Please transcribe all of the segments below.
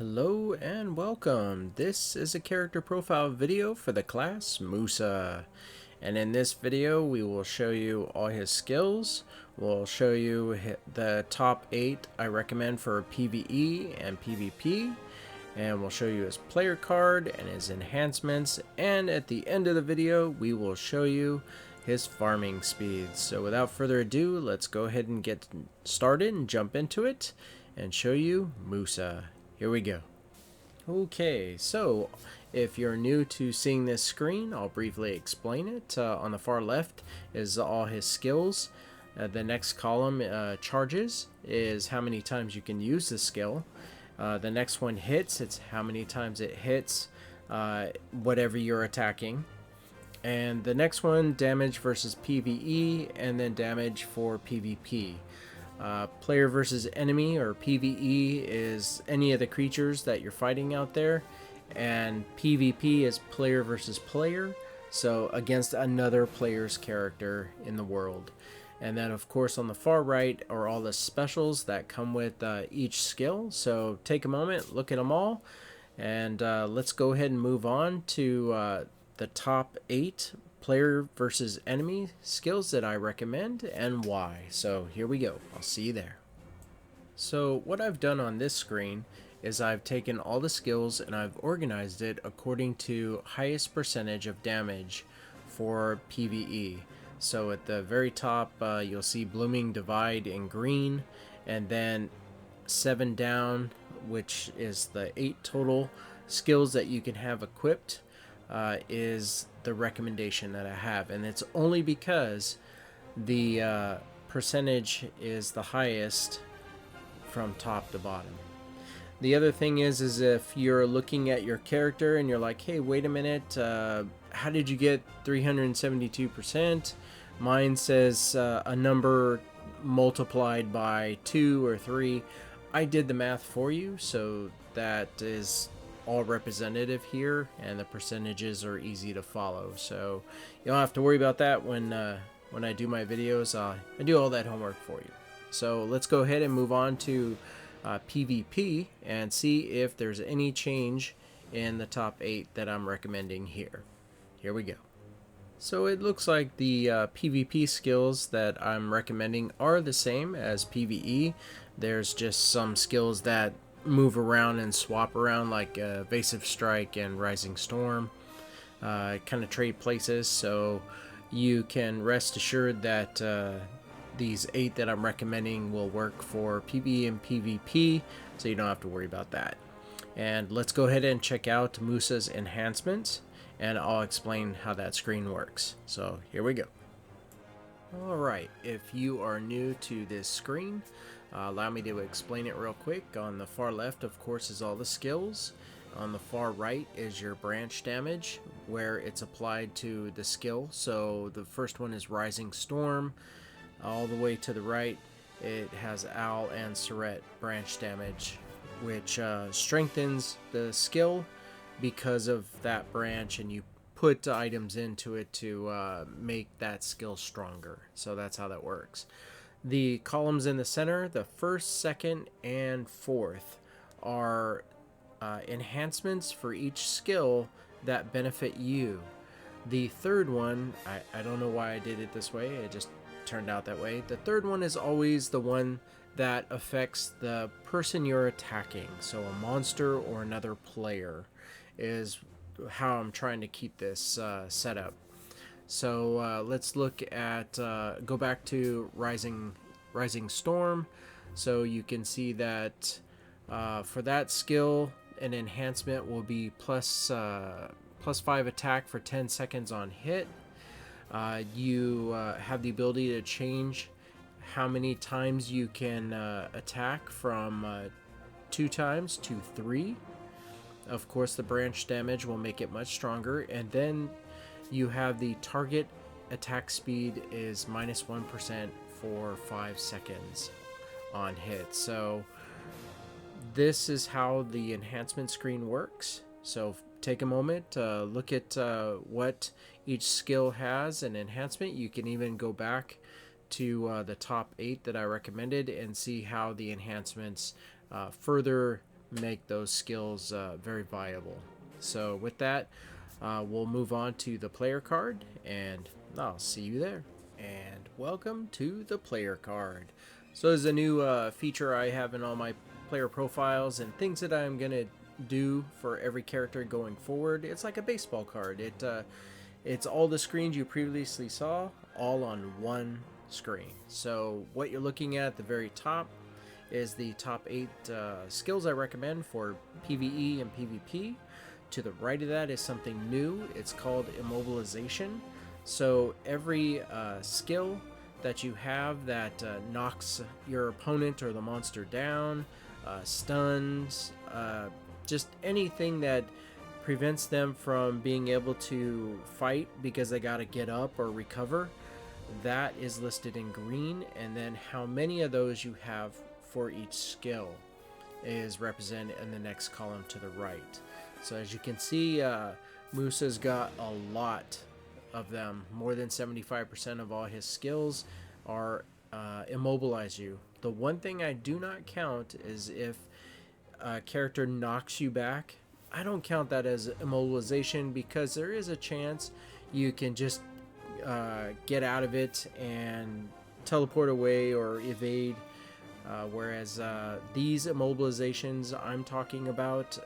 Hello and welcome. This is a character profile video for the class Musa. And in this video we will show you all his skills. We'll show you the top 8 I recommend for PVE and PVP. And we'll show you his player card and his enhancements. And at the end of the video we will show you his farming speeds. So without further ado, let's go ahead and get started and jump into it and show you Musa. Here we go. Okay, so if you're new to seeing this screen, I'll briefly explain it. On the far left is all his skills. The next column, charges, is how many times you can use the skill. The next one, hits, it's how many times it hits whatever you're attacking. And the next one, damage versus PvE, and then damage for PvP. Player versus enemy, or PvE, is any of the creatures that you're fighting out there, and PvP is player versus player, so against another player's character in the world. And then of course on the far right are all the specials that come with each skill. So take a moment, look at them all, and let's go ahead and move on to the top 8 player versus enemy skills that I recommend and why. So here we go. I'll see you there. So what I've done on this screen is I've taken all the skills and I've organized it according to highest percentage of damage for PvE. So at the very top you'll see Blooming Divide in green, and then 7 down, which is the 8 total skills that you can have equipped, is the recommendation that I have, and it's only because the percentage is the highest from top to bottom. The other thing is if you're looking at your character and you're like, hey, wait a minute, how did you get 372%? Mine says a number multiplied by 2 or 3. I did the math for you, so that is all representative here, and the percentages are easy to follow, so you don't have to worry about that when I do my videos. I do all that homework for you. So let's go ahead and move on to PvP and see if there's any change in the top 8 that I'm recommending here. Here we go. So it looks like the PvP skills that I'm recommending are the same as PvE. There's just some skills that move around and swap around, like Evasive Strike and Rising Storm, kind of trade places, so you can rest assured that these 8 that I'm recommending will work for PvE and PvP, so you don't have to worry about that. And let's go ahead and check out Musa's enhancements, and I'll explain how that screen works. So here we go. Alright, if you are new to this screen, allow me to explain it real quick. On the far left, of course, is all the skills. On the far right is your branch damage, where it's applied to the skill. So the first one is Rising Storm. All the way to the right, it has Owl and Surret branch damage, which strengthens the skill because of that branch, and you put items into it to make that skill stronger. So that's how that works. The columns in the center, the first, second, and fourth, are enhancements for each skill that benefit you. The third one, I don't know why I did it this way, it just turned out that way. The third one is always the one that affects the person you're attacking. So a monster or another player is how I'm trying to keep this set up. So let's look at, go back to Rising Storm. So you can see that for that skill, an enhancement will be plus 5 attack for 10 seconds on hit. You have the ability to change how many times you can attack from 2 times to 3. Of course, the branch damage will make it much stronger, and then you have the target attack speed is minus 1% for 5 seconds on hit. So this is how the enhancement screen works. So take a moment, look at what each skill has an enhancement. You can even go back to the top 8 that I recommended and see how the enhancements further make those skills very viable. So with that, we'll move on to the player card, and I'll see you there. And welcome to the player card. So there's a new feature I have in all my player profiles and things that I'm gonna do for every character going forward. It's like a baseball card. It's all the screens you previously saw all on one screen. So what you're looking at the very top is the top 8 skills I recommend for PVE and PVP. To the right of that is something new. It's called immobilization. So every skill that you have that knocks your opponent or the monster down, stuns, just anything that prevents them from being able to fight because they got to get up or recover, that is listed in green. And then how many of those you have for each skill is represented in the next column to the right. So as you can see, Musa's got a lot of them. More than 75% of all his skills are immobilize you. The one thing I do not count is if a character knocks you back. I don't count that as immobilization because there is a chance you can just get out of it and teleport away or evade. Whereas these immobilizations I'm talking about,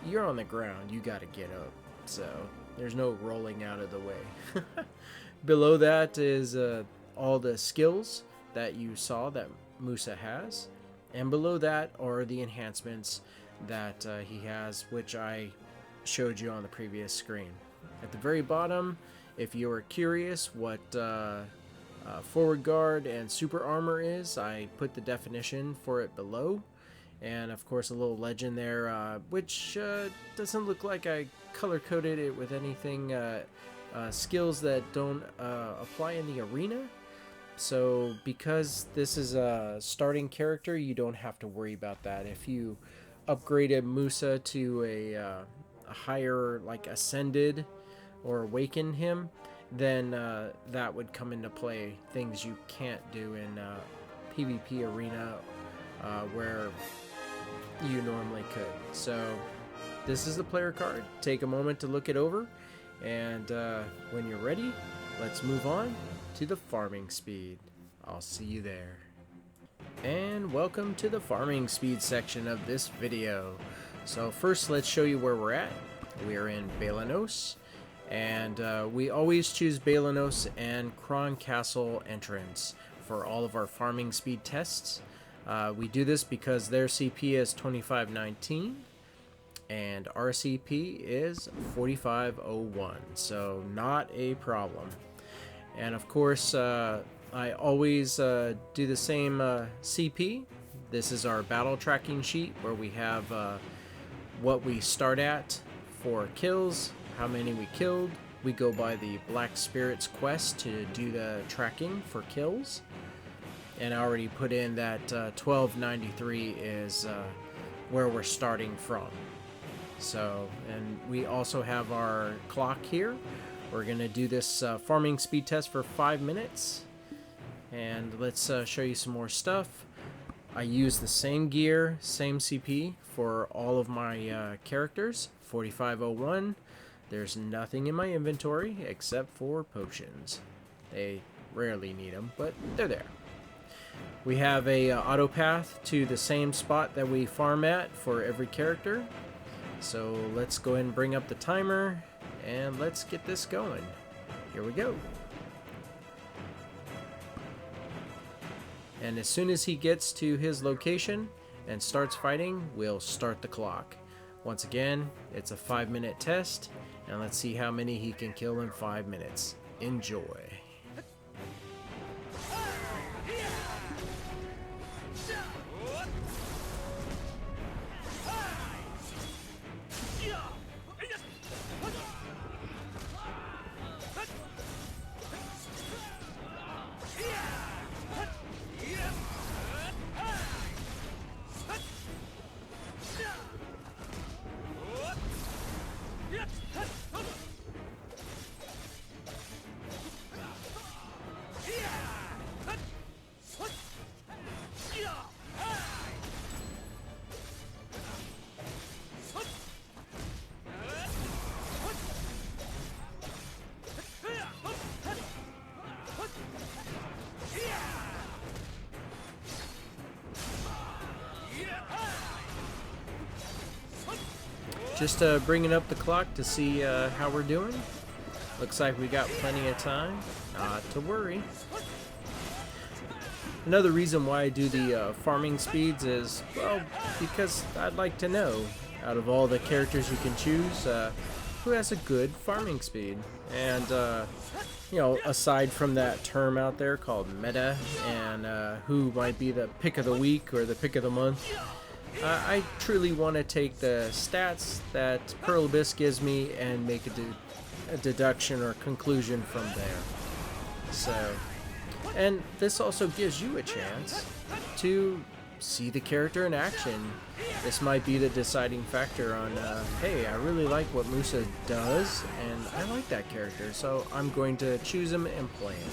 you're on the ground, you gotta get up. So there's no rolling out of the way. Below that is all the skills that you saw that Musa has. And below that are the enhancements that he has, which I showed you on the previous screen. At the very bottom, if you are curious what forward guard and super armor is, I put the definition for it below. And of course a little legend there, which doesn't look like I color-coded it with anything, skills that don't apply in the arena. So because this is a starting character, you don't have to worry about that. If you upgraded Musa to a higher, like ascended or awakened him, then that would come into play. Things you can't do in PvP arena where you normally could. So this is the player card. Take a moment to look it over, and when you're ready, let's move on to the farming speed. I'll see you there. And welcome to the farming speed section of this video. So first, let's show you where we're at. We are in Balanos, and we always choose Balanos and Kron Castle entrance for all of our farming speed tests. We do this because their CP is 2519 and our CP is 4501, so not a problem. And of course, I always do the same CP. This is our battle tracking sheet where we have what we start at for kills, how many we killed. We go by the Black Spirit's quest to do the tracking for kills. And I already put in that 1293 is where we're starting from. So, and we also have our clock here. We're going to do this farming speed test for 5 minutes. And let's show you some more stuff. I use the same gear, same CP for all of my characters. 4501. There's nothing in my inventory except for potions. They rarely need them, but they're there. We have a auto path to the same spot that we farm at for every character. So let's go ahead and bring up the timer and let's get this going. Here we go. And as soon as he gets to his location and starts fighting, we'll start the clock. Once again, it's a 5-minute test, and let's see how many he can kill in 5 minutes. Enjoy. just bringing up the clock to see how we're doing. Looks like we got plenty of time. Not to worry. Another reason why I do the farming speeds is, well, because I'd like to know, out of all the characters you can choose, who has a good farming speed. And, you know, aside from that term out there called meta, and who might be the pick of the week or the pick of the month, I truly want to take the stats that Pearl Abyss gives me and make a deduction or conclusion from there. So, and this also gives you a chance to see the character in action. This might be the deciding factor on, hey, I really like what Musa does, and I like that character, so I'm going to choose him and play him.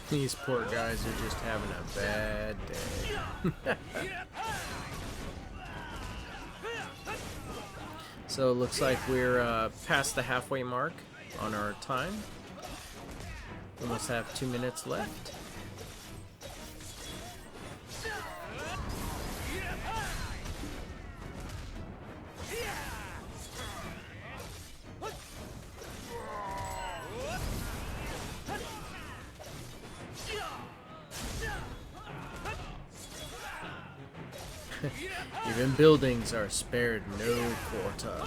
These poor guys are just having a bad day. So it looks like we're past the halfway mark on our time. Almost have 2 minutes left. Even buildings are spared no quarter.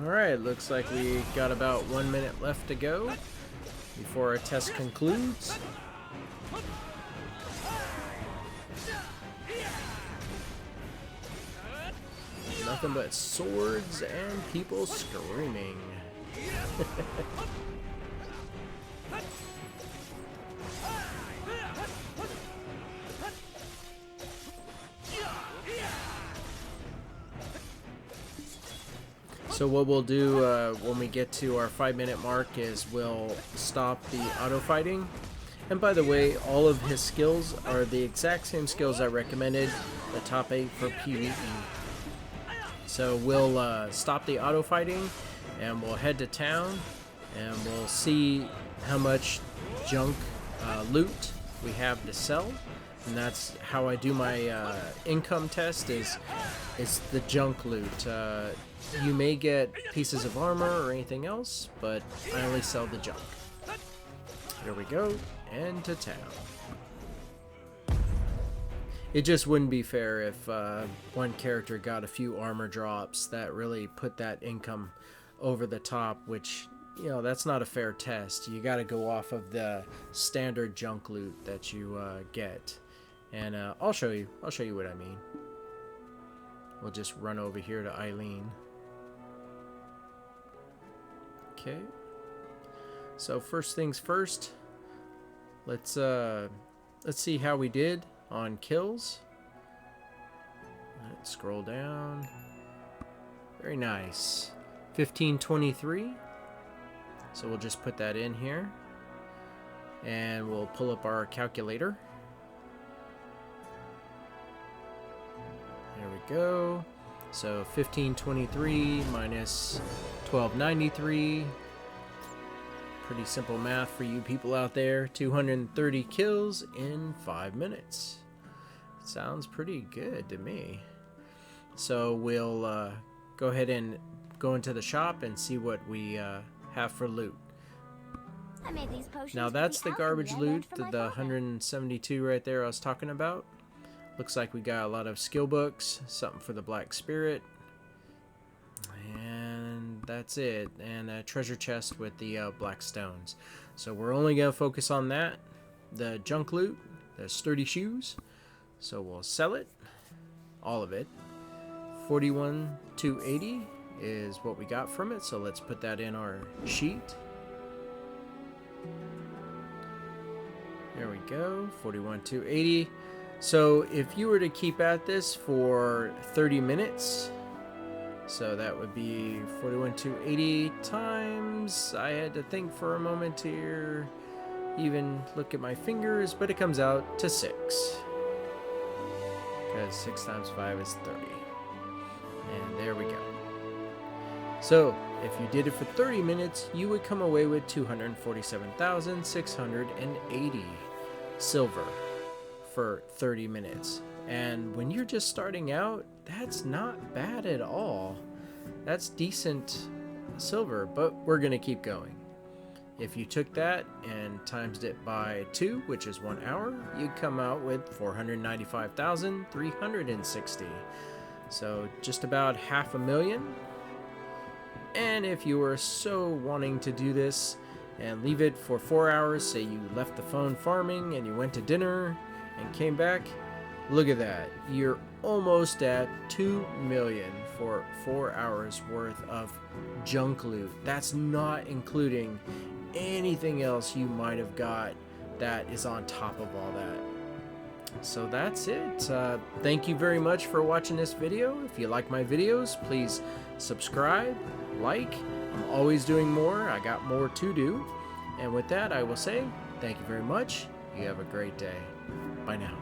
Alright, looks like we got about 1 minute left to go before our test concludes. Nothing but swords and people screaming. So what we'll do when we get to our 5-minute mark is we'll stop the auto fighting. And by the way, all of his skills are the exact same skills I recommended, the top 8 for PVE. So we'll stop the auto fighting and we'll head to town and we'll see how much junk loot we have to sell. And that's how I do my income test, is the junk loot. You may get pieces of armor or anything else, but I only sell the junk. Here we go, and to town. It just wouldn't be fair if one character got a few armor drops that really put that income over the top, which, you know, that's not a fair test. You got to go off of the standard junk loot that you get. And I'll show you what I mean. We'll just run over here to Eileen. Okay. So first things first, let's see how we did on kills. Let's scroll down. Very nice. 1523. So we'll just put that in here. And we'll pull up our calculator. There we go. So 1523 minus 1293. Pretty simple math for you people out there. 230 kills in 5 minutes. Sounds pretty good to me. So we'll go ahead and go into the shop and see what we have for loot. I made these potions. Now that's the garbage loot, the 172 right there I was talking about. Looks like we got a lot of skill books, something for the Black Spirit, and that's it. And a treasure chest with the black stones. So we're only going to focus on that. The junk loot, the sturdy shoes. So we'll sell it, all of it. 41,280 is what we got from it. So let's put that in our sheet. There we go, 41,280. So if you were to keep at this for 30 minutes, so that would be 41,280 times, I had to think for a moment here, even look at my fingers, but it comes out to 6. Because 6 times 5 is 30. And there we go. So if you did it for 30 minutes, you would come away with 247,680 silver for 30 minutes. And when you're just starting out, that's not bad at all. That's decent silver, but we're going to keep going. If you took that and times it by 2, which is 1 hour, you'd come out with 495,360. So just about 500,000. And if you were so wanting to do this and leave it for 4 hours, say you left the phone farming and you went to dinner and came back, look at that. You're almost at 2 million for 4 hours worth of junk loot. That's not including anything else you might have got that is on top of all that. So that's it. Thank you very much for watching this video. If you like my videos, please subscribe, like. I'm always doing more. I got more to do. And with that, I will say thank you very much. You have a great day. Bye now.